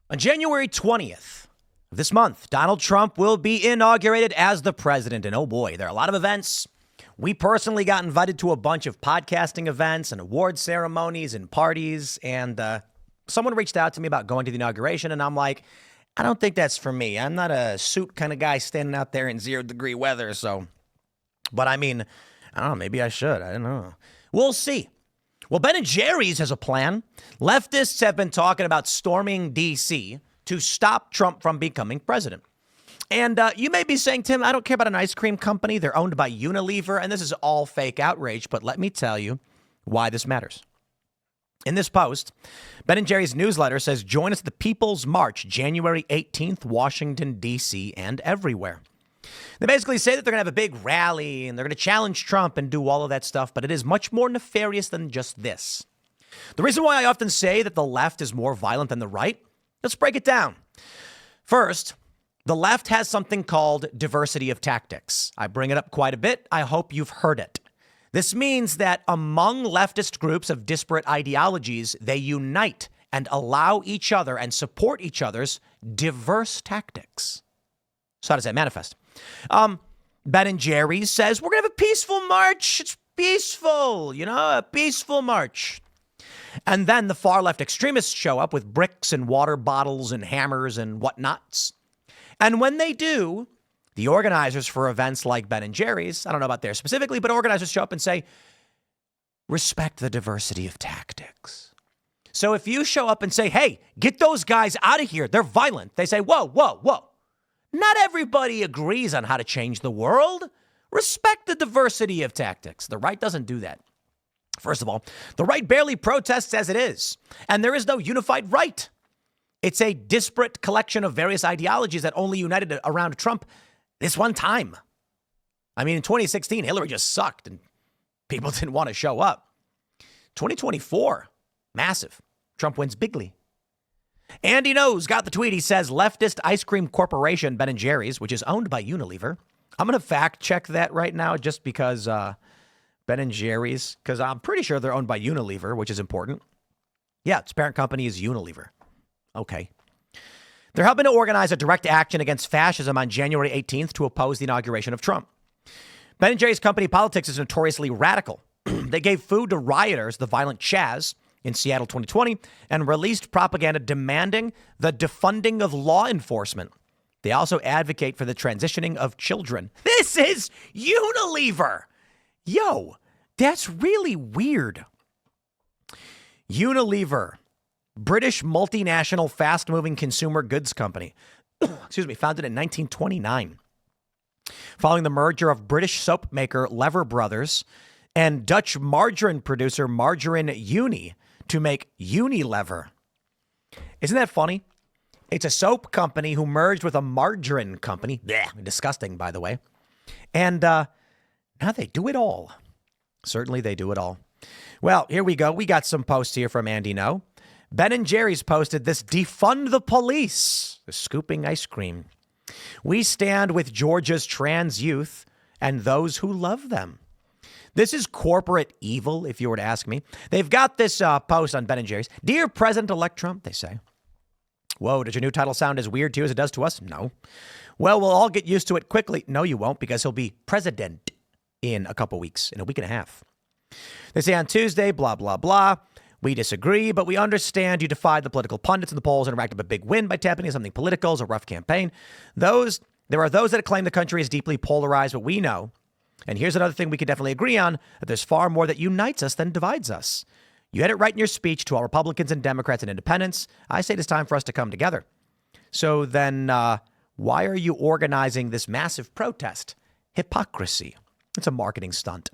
On January 20th of this month, Donald Trump will be inaugurated as the president. And oh boy, there are a lot of events. We personally got invited to a bunch of podcasting events and award ceremonies and parties. And someone reached out to me about going to the inauguration. And I'm like, I don't think that's for me. I'm not a suit kind of guy standing out there in 0-degree weather. But I mean, I don't know, maybe I should. I don't know. We'll see. Well, Ben & Jerry's has a plan. Leftists have been talking about storming D.C. to stop Trump from becoming president. And you may be saying, Tim, I don't care about an ice cream company. They're owned by Unilever, and this is all fake outrage. But let me tell you why this matters. In this post, Ben & Jerry's newsletter says, join us at the People's March, January 18th, Washington, D.C., and everywhere. They basically say that they're going to have a big rally and they're going to challenge Trump and do all of that stuff, but it is much more nefarious than just this. The reason why I often say that the left is more violent than the right, let's break it down. First, the left has something called diversity of tactics. I bring it up quite a bit. I hope you've heard it. This means that among leftist groups of disparate ideologies, they unite and allow each other and support each other's diverse tactics. So how does that manifest? Ben & Jerry's says, we're going to have a peaceful march. It's peaceful, a peaceful march. And then the far left extremists show up with bricks and water bottles and hammers and whatnots. And when they do, the organizers for events like Ben & Jerry's, I don't know about there specifically, but organizers show up and say, respect the diversity of tactics. So if you show up and say, hey, get those guys out of here, they're violent. They say, whoa, whoa, whoa. Not everybody agrees on how to change the world. Respect the diversity of tactics. The right doesn't do that. First of all, the right barely protests as it is, and there is no unified right. It's a disparate collection of various ideologies that only united around Trump this one time. I mean, in 2016, Hillary just sucked and people didn't want to show up. 2024, massive. Trump wins bigly. Andy Knows got the tweet. He says, leftist ice cream corporation, Ben & Jerry's, which is owned by Unilever. I'm going to fact check that right now just because Ben & Jerry's, because I'm pretty sure they're owned by Unilever, which is important. Yeah, its parent company is Unilever. Okay. They're helping to organize a direct action against fascism on January 18th to oppose the inauguration of Trump. Ben & Jerry's company politics is notoriously radical. They gave food to rioters, the violent Chaz, in Seattle 2020, and released propaganda demanding the defunding of law enforcement. They also advocate for the transitioning of children. This is Unilever. Yo, that's really weird. Unilever, British multinational fast-moving consumer goods company, founded in 1929. Following the merger of British soap maker Lever Brothers and Dutch margarine producer Margarine Unie to make Unilever. Isn't that funny? It's a soap company who merged with a margarine company. Blech, disgusting, by the way. And now they do it all. Certainly they do it all. Well, here we go. We got some posts here from Andy No. Ben & Jerry's posted this: defund the police. The scooping ice cream. We stand with Georgia's trans youth and those who love them. This is corporate evil, if you were to ask me. They've got this post on Ben & Jerry's. Dear President-elect Trump, they say. Whoa, does your new title sound as weird to you as it does to us? No. Well, we'll all get used to it quickly. No, you won't, because he'll be president in a couple weeks, in a week and a half. They say on Tuesday, blah, blah, blah. We disagree, but we understand you defied the political pundits in the polls and racked up a big win by tapping into something political. It's a rough campaign. There are those that claim the country is deeply polarized, but we know. And here's another thing we can definitely agree on, that there's far more that unites us than divides us. You had it right in your speech to all Republicans and Democrats and independents. I say it's time for us to come together. So then why are you organizing this massive protest? Hypocrisy. It's a marketing stunt.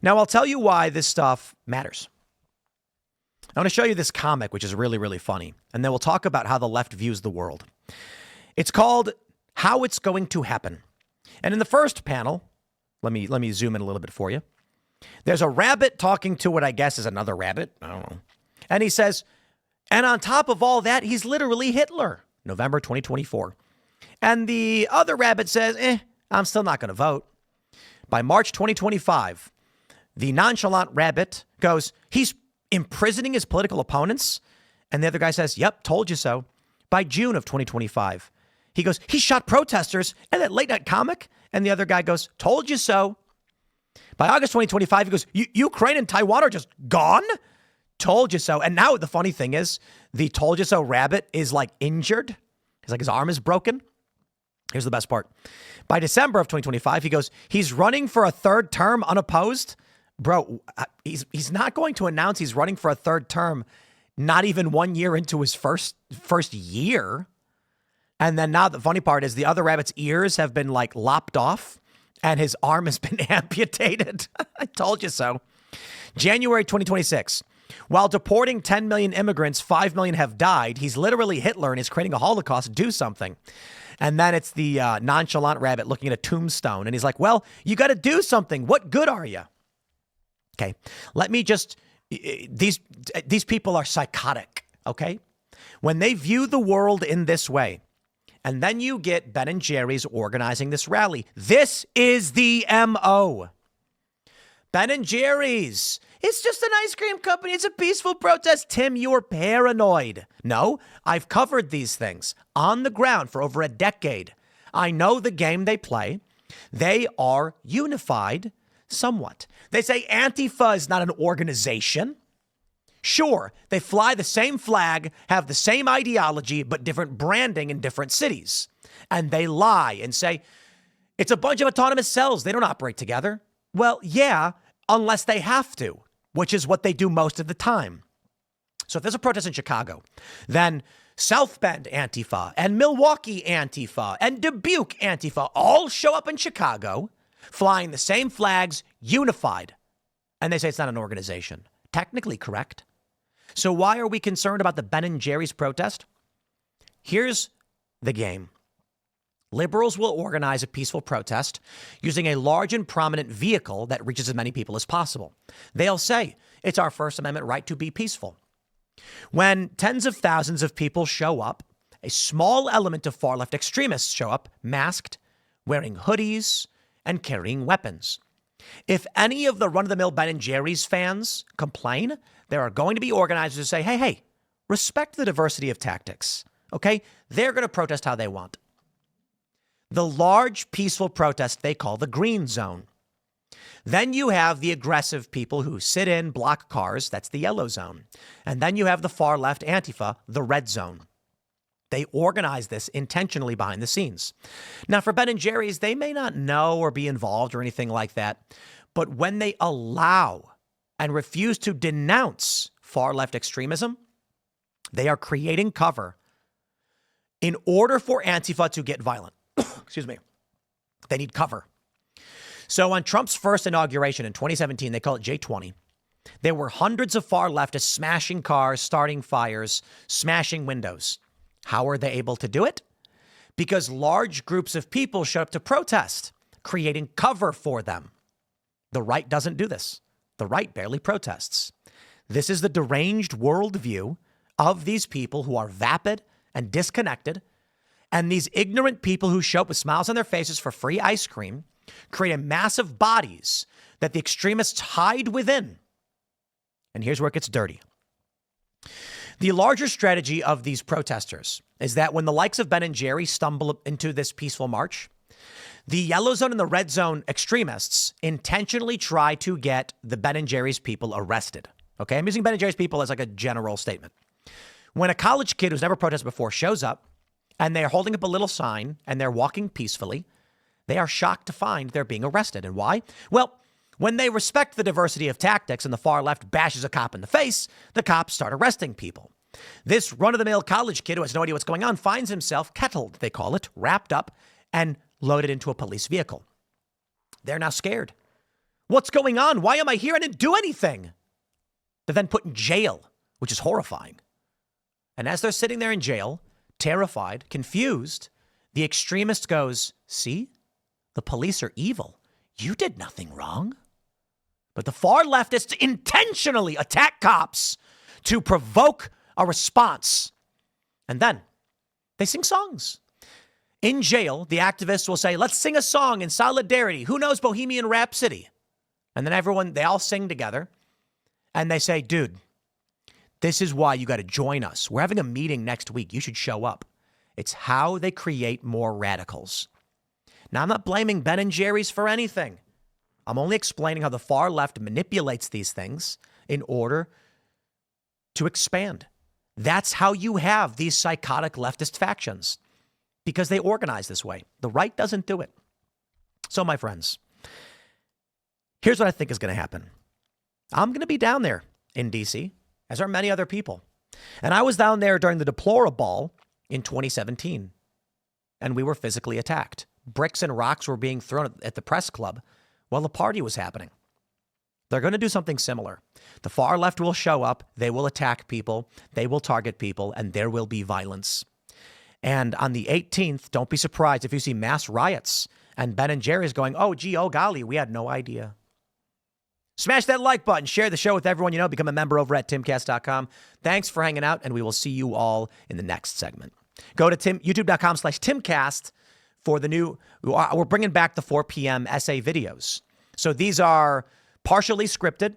Now, I'll tell you why this stuff matters. I want to show you this comic, which is really, really funny. And then we'll talk about how the left views the world. It's called How It's Going to Happen. And in the first panel, let me zoom in a little bit for you. There's a rabbit talking to what I guess is another rabbit. I don't know. And he says, and on top of all that, he's literally Hitler. November 2024. And the other rabbit says, I'm still not going to vote. By March 2025, the nonchalant rabbit goes, he's imprisoning his political opponents. And the other guy says, yep, told you so. By June of 2025, he goes, he shot protesters and that late night comic. And the other guy goes, told you so. By August 2025, he goes, Ukraine and Taiwan are just gone? Told you so. And now the funny thing is, the told you so rabbit is like injured. He's like, his arm is broken. Here's the best part. By December of 2025, he goes, he's running for a third term unopposed. Bro, he's not going to announce he's running for a third term, not even 1 year into his first year. And then now the funny part is the other rabbit's ears have been like lopped off and his arm has been amputated. I told you so. January 2026. While deporting 10 million immigrants, 5 million have died. He's literally Hitler and he's creating a Holocaust. Do something. And then it's the nonchalant rabbit looking at a tombstone. And he's like, well, you got to do something. What good are you? Okay, let me just, these people are psychotic, okay? When they view the world in this way, and then you get Ben and Jerry's organizing this rally. This is the MO. Ben and Jerry's. It's just an ice cream company. It's a peaceful protest. Tim, you're paranoid. No, I've covered these things on the ground for over a decade. I know the game they play. They are unified somewhat. They say Antifa is not an organization. Sure, they fly the same flag, have the same ideology, but different branding in different cities. And they lie and say, it's a bunch of autonomous cells. They don't operate together. Well, yeah, unless they have to, which is what they do most of the time. So if there's a protest in Chicago, then South Bend Antifa and Milwaukee Antifa and Dubuque Antifa all show up in Chicago, flying the same flags, unified. And they say it's not an organization. Technically correct. So why are we concerned about the Ben and Jerry's protest? Here's the game. Liberals will organize a peaceful protest using a large and prominent vehicle that reaches as many people as possible. They'll say, it's our First Amendment right to be peaceful. When tens of thousands of people show up, a small element of far-left extremists show up, masked, wearing hoodies, and carrying weapons. If any of the run-of-the-mill Ben and Jerry's fans complain, there are going to be organizers who say, hey, respect the diversity of tactics, okay? They're going to protest how they want. The large, peaceful protest they call the green zone. Then you have the aggressive people who sit in, block cars. That's the yellow zone. And then you have the far left Antifa, the red zone. They organize this intentionally behind the scenes. Now, for Ben and Jerry's, they may not know or be involved or anything like that. But when they allow and refuse to denounce far left extremism, they are creating cover in order for Antifa to get violent. Excuse me. They need cover. So on Trump's first inauguration in 2017, they call it J20. There were hundreds of far leftists smashing cars, starting fires, smashing windows. How are they able to do it? Because large groups of people showed up to protest, creating cover for them. The right doesn't do this. The right barely protests. This is the deranged worldview of these people who are vapid and disconnected. And these ignorant people who show up with smiles on their faces for free ice cream create massive bodies that the extremists hide within. And here's where it gets dirty. The larger strategy of these protesters is that when the likes of Ben and Jerry stumble into this peaceful march, the yellow zone and the red zone extremists intentionally try to get the Ben and Jerry's people arrested. Okay, I'm using Ben and Jerry's people as like a general statement. When a college kid who's never protested before shows up and they're holding up a little sign and they're walking peacefully, they are shocked to find they're being arrested. And why? Well, when they respect the diversity of tactics and the far left bashes a cop in the face, the cops start arresting people. This run-of-the-mill college kid who has no idea what's going on finds himself kettled, they call it, wrapped up and loaded into a police vehicle. They're now scared. What's going on? Why am I here? I didn't do anything. They're then put in jail, which is horrifying. And as they're sitting there in jail, terrified, confused, the extremist goes, see, the police are evil. You did nothing wrong. But the far leftists intentionally attack cops to provoke a response. And then they sing songs. In jail, the activists will say, let's sing a song in solidarity. Who knows Bohemian Rhapsody? And then they all sing together. And they say, dude, This is why you got to join us. We're having a meeting next week. You should show up. It's how they create more radicals. Now, I'm not blaming Ben and Jerry's for anything. I'm only explaining how the far left manipulates these things in order to expand. That's how you have these psychotic leftist factions, because they organize this way. The right doesn't do it. So, my friends, here's what I think is going to happen. I'm going to be down there in D.C., as are many other people. And I was down there during the Deplorable in 2017, and we were physically attacked. Bricks and rocks were being thrown at the press club while the party was happening. They're going to do something similar. The far left will show up, they will attack people, they will target people, and there will be violence. And on the 18th, don't be surprised if you see mass riots and Ben and Jerry's going, oh, gee, oh, golly, we had no idea. Smash that like button, share the show with everyone you know, become a member over at timcast.com. Thanks for hanging out, and we will see you all in the next segment. Go to youtube.com/Timcast for the new, we're bringing back the 4 p.m. essay videos. So these are partially scripted,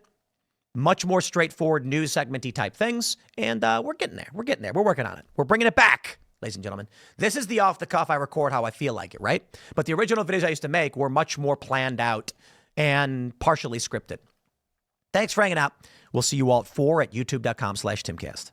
much more straightforward news segment-y type things, and we're getting there. We're getting there. We're working on it. We're bringing it back, ladies and gentlemen. This is the off-the-cuff. I record how I feel like it, right? But the original videos I used to make were much more planned out and partially scripted. Thanks for hanging out. We'll see you all at 4 at youtube.com/Timcast.